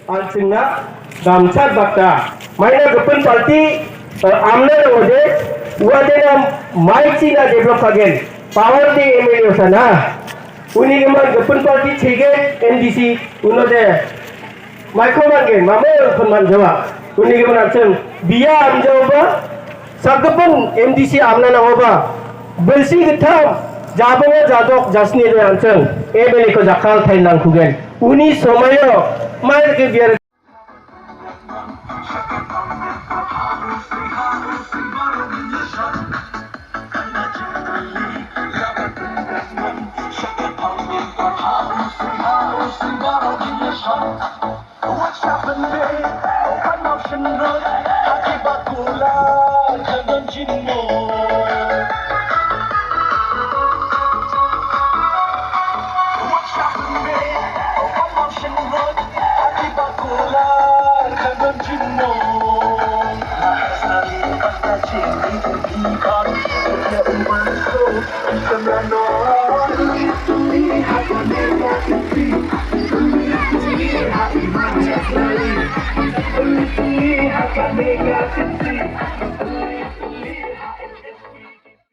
alsingna gamsat bakta maina gupun party amna ode wadena maiki na develop kagen power di MLA sana uni geman gupun party chige NDC unode maiko mangen mame khonman jawa uni geman alsing biya amjauba sagupun MDC amna na hoba belsi githam जाबो जादक जासनि आंचों MLA को जाखाल थाइनां खुगेन उनी समायो मार के बियार Happy